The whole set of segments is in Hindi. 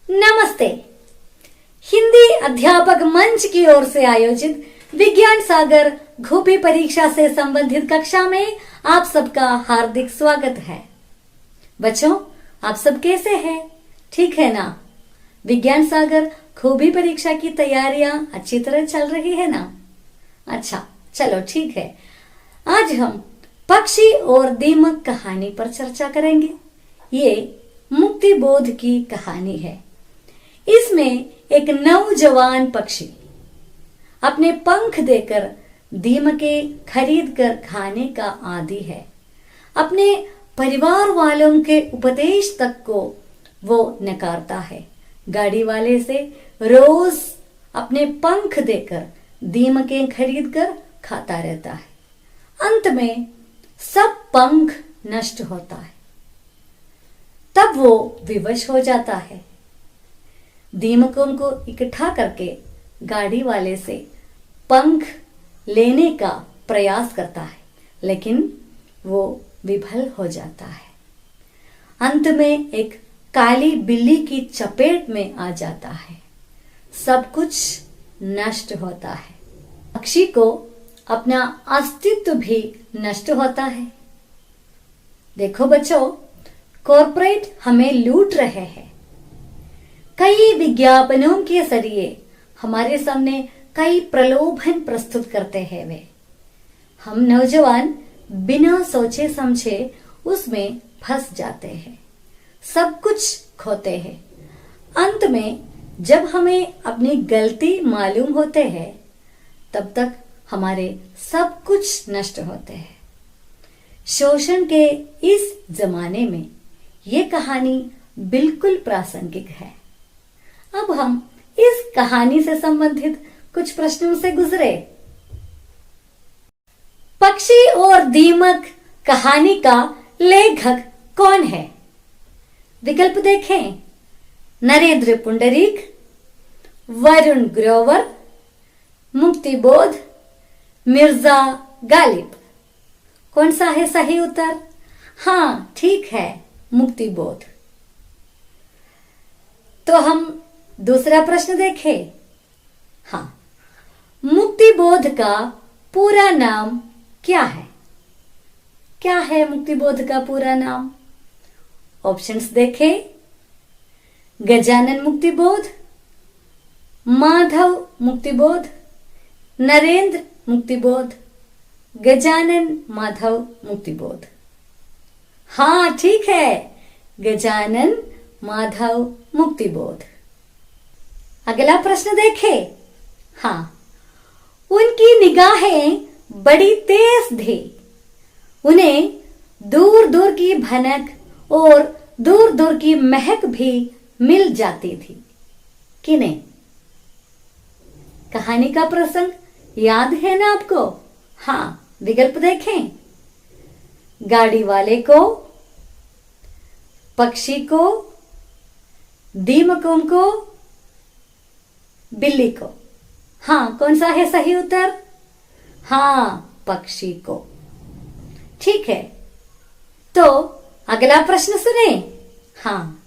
नमस्ते। हिंदी अध्यापक मंच की ओर से आयोजित विज्ञान सागर घोपी परीक्षा से संबंधित कक्षा में आप सबका हार्दिक स्वागत है। बच्चों, आप सब कैसे हैं? ठीक है ना? विज्ञान सागर घोपी परीक्षा की तैयारियां अच्छी तरह चल रही है ना? अच्छा, चलो ठीक है। आज हम पक्षी और दीमक कहानी पर चर्चा करेंगे। ये मुक्ति बोध की कहानी है। इसमें एक नौजवान पक्षी अपने पंख देकर दीमकें खरीद कर खाने का आदी है। अपने परिवार वालों के उपदेश तक को वो नकारता है। गाड़ी वाले से रोज अपने पंख देकर दीमकें खरीद कर खाता रहता है। अंत में सब पंख नष्ट होता है। तब वो विवश हो जाता है। दीमकों को इकट्ठा करके गाड़ी वाले से पंख लेने का प्रयास करता है, लेकिन वो विफल हो जाता है। अंत में एक काली बिल्ली की चपेट में आ जाता है। सब कुछ नष्ट होता है। पक्षी को अपना अस्तित्व भी नष्ट होता है। देखो बच्चों, कॉर्पोरेट हमें लूट रहे हैं। कई विज्ञापनों के जरिए हमारे सामने कई प्रलोभन प्रस्तुत करते हैं वे। हम नौजवान बिना सोचे समझे उसमें फंस जाते हैं, सब कुछ खोते हैं। अंत में जब हमें अपनी गलती मालूम होते हैं, तब तक हमारे सब कुछ नष्ट होते हैं। शोषण के इस जमाने में ये कहानी बिल्कुल प्रासंगिक है। अब हम इस कहानी से संबंधित कुछ प्रश्नों से गुजरे। पक्षी और दीमक कहानी का लेखक कौन है? विकल्प देखें। नरेंद्र पुंडरीक, वरुण ग्रोवर, मुक्तिबोध, मिर्जा गालिब। कौन सा है सही उत्तर? हाँ, ठीक है, मुक्तिबोध। तो हम दूसरा प्रश्न देखें। हाँ, मुक्तिबोध का पूरा नाम क्या है? क्या है मुक्तिबोध का पूरा नाम? ऑप्शंस देखें। गजानन मुक्तिबोध, माधव मुक्तिबोध, नरेंद्र मुक्तिबोध, गजानन माधव मुक्तिबोध। हाँ, ठीक है, गजानन माधव मुक्तिबोध। अगला प्रश्न देखें। हाँ, उनकी निगाहें बड़ी तेज थी। उन्हें दूर दूर की भनक और दूर दूर की महक भी मिल जाती थी। किन्हें? कहानी का प्रसंग याद है ना आपको? हाँ, विकल्प देखें। गाड़ी वाले को, पक्षी को, दीमकों को, बिल्ली को। हाँ, कौन सा है सही उत्तर? हाँ, पक्षी को। ठीक है, तो अगला प्रश्न सुने। हाँ,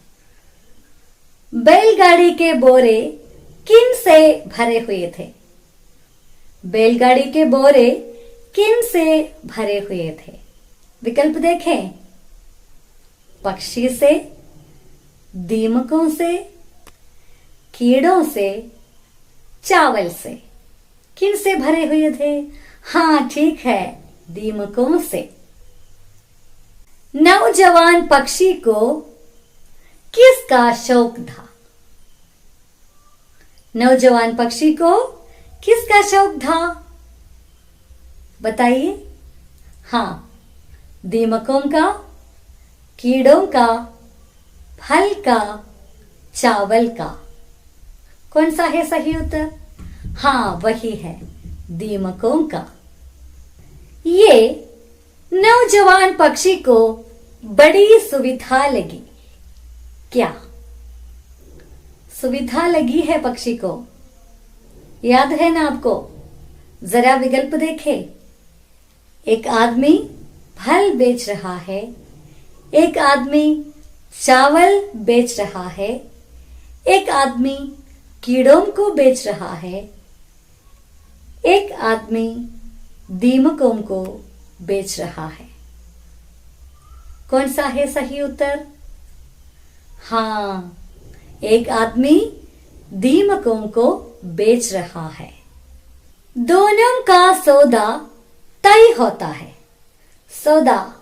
बैलगाड़ी के बोरे किन से भरे हुए थे? बैलगाड़ी के बोरे किन से भरे हुए थे? विकल्प देखें। पक्षी से, दीमकों से, कीड़ों से, चावल से। किन से भरे हुए थे? हाँ, ठीक है, दीमकों से। नौजवान पक्षी को किसका शौक था? नौजवान पक्षी को किसका शौक था? बताइए। हाँ, दीमकों का, कीड़ों का, फल का, चावल का। कौन सा है सही उत्तर? हाँ, वही है, दीमकों का। ये नौजवान पक्षी को बड़ी सुविधा लगी। क्या सुविधा लगी है पक्षी को? याद है ना आपको? जरा विकल्प देखें। एक आदमी फल बेच रहा है, एक आदमी चावल बेच रहा है, एक आदमी कीड़ों को बेच रहा है, एक आदमी दीमकों को बेच रहा है। कौन सा है सही उत्तर? हाँ, एक आदमी दीमकों को बेच रहा है। दोनों का सौदा तय होता है। सौदा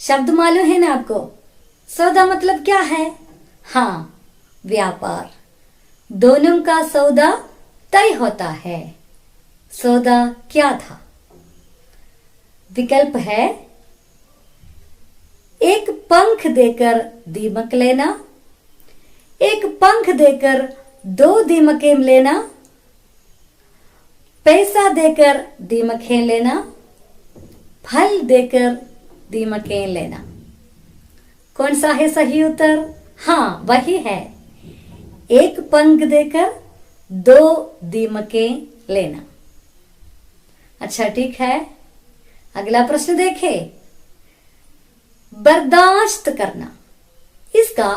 शब्द मालूम है ना आपको? सौदा मतलब क्या है? हाँ, व्यापार। दोनों का सौदा तय होता है। सौदा क्या था? विकल्प है एक पंख देकर दीमक लेना, एक पंख देकर 2 दीमकें लेना, पैसा देकर दीमकें लेना, फल देकर दीमकें लेना। कौन सा है सही उत्तर? हाँ, वही है, एक पंख देकर 2 दीमकें लेना। अच्छा, ठीक है। अगला प्रश्न देखें। बर्दाश्त करना, इसका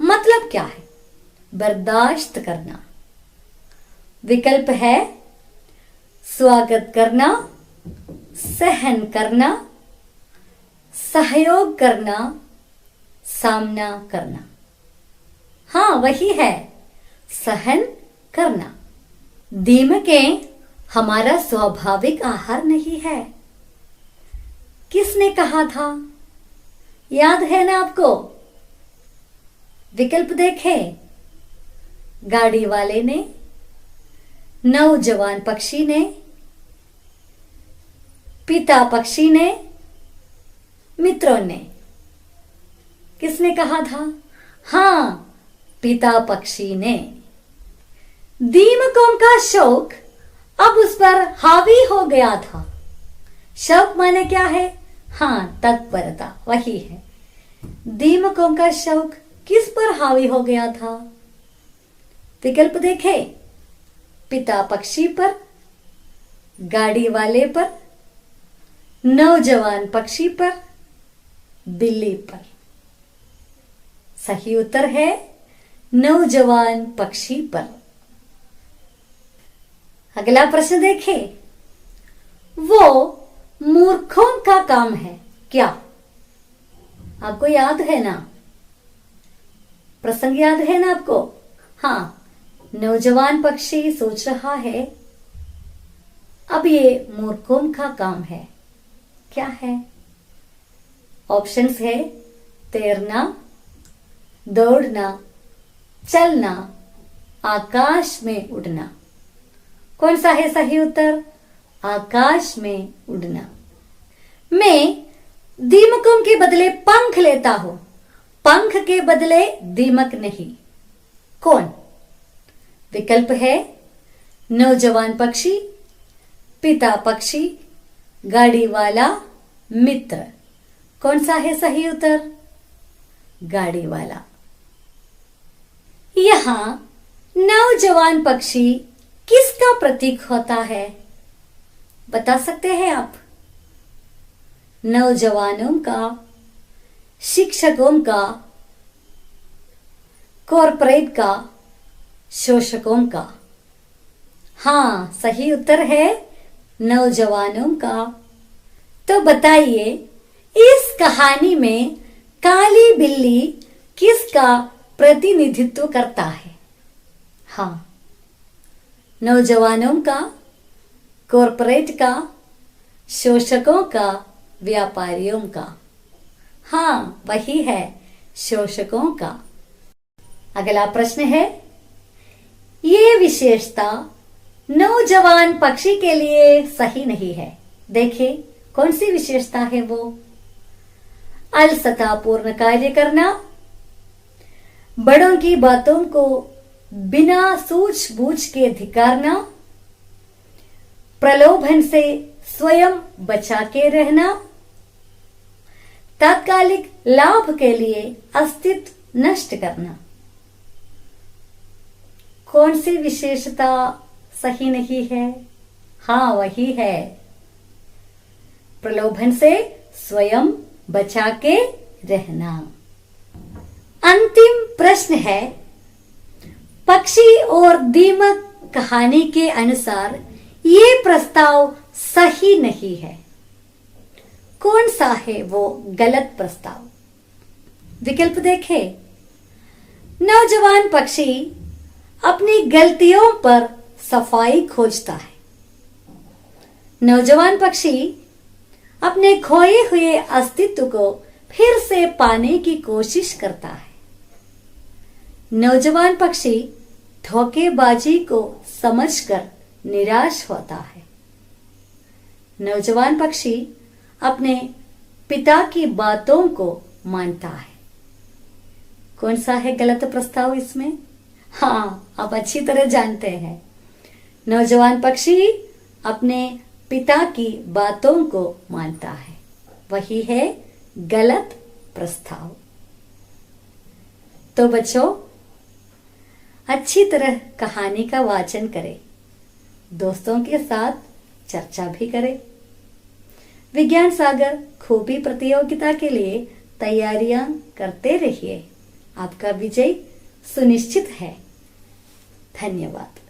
मतलब क्या है? बर्दाश्त करना। विकल्प है स्वागत करना, सहन करना, सहयोग करना, सामना करना। हाँ, वही है, सहन करना। दीमकें हमारा स्वाभाविक आहार नहीं है। किसने कहा था? याद है ना आपको? विकल्प देखें। गाड़ी वाले ने, नौजवान पक्षी ने, पिता पक्षी ने, मित्रों ने। किसने कहा था? हाँ, पिता पक्षी ने। दीमकों का शौक अब उस पर हावी हो गया था। शौक माने क्या है? हाँ, तत्परता, वही है। दीमकों का शौक किस पर हावी हो गया था? विकल्प देखें। पिता पक्षी पर, गाड़ी वाले पर, नौजवान पक्षी पर, बिल्ली पर। सही उत्तर है नौजवान पक्षी पर। अगला प्रश्न देखें। वो मूर्खों का काम है क्या? आपको याद है ना? प्रसंग याद है ना आपको? हाँ, नौजवान पक्षी सोच रहा है अब ये मूर्खों का काम है। क्या है? ऑप्शंस है तैरना, दौड़ना, चलना, आकाश में उड़ना। कौन सा है सही उत्तर? आकाश में उड़ना। मैं दीमकों के बदले पंख लेता हूं, पंख के बदले दीमक नहीं। कौन? विकल्प है नौजवान पक्षी, पिता पक्षी, गाड़ी वाला, मित्र। कौन सा है सही उत्तर? गाड़ी वाला। यहां नौजवान पक्षी किसका प्रतीक होता है? बता सकते हैं आप? नौजवानों का, शिक्षकों का, कॉरपोरेट का, शोषकों का। हाँ, सही उत्तर है नौजवानों का। तो बताइए, इस कहानी में काली बिल्ली किसका प्रतिनिधित्व करता है? हाँ, नौजवानों का, कॉरपोरेट का, शोषकों का, व्यापारियों का। हाँ, वही है, शोषकों का। अगला प्रश्न है, ये विशेषता नौजवान पक्षी के लिए सही नहीं है। देखिए, कौन सी विशेषता है वो? अलसतापूर्ण कार्य करना, बड़ों की बातों को बिना सूझबूझ के धिक्कारना, प्रलोभन से स्वयं बचा के रहना, तात्कालिक लाभ के लिए अस्तित्व नष्ट करना। कौन सी विशेषता सही नहीं है? हाँ, वही है, प्रलोभन से स्वयं बचा के रहना। अंतिम प्रश्न है, पक्षी और दीमक कहानी के अनुसार ये प्रस्ताव सही नहीं है। कौन सा है वो गलत प्रस्ताव? विकल्प देखें। नौजवान पक्षी अपनी गलतियों पर सफाई खोजता है। नौजवान पक्षी अपने खोए हुए अस्तित्व को फिर से पाने की कोशिश करता है। नौजवान पक्षी धोखेबाजी को समझकर निराश होता है। नौजवान पक्षी अपने पिता की बातों को मानता है। कौन सा है गलत प्रस्ताव इसमें? हाँ, आप अच्छी तरह जानते हैं। नौजवान पक्षी अपने पिता की बातों को मानता है, वही है गलत प्रस्ताव। तो बच्चों, अच्छी तरह कहानी का वाचन करें, दोस्तों के साथ चर्चा भी करें। विज्ञान सागर खूबी प्रतियोगिता के लिए तैयारियां करते रहिए। आपका विजय सुनिश्चित है। धन्यवाद।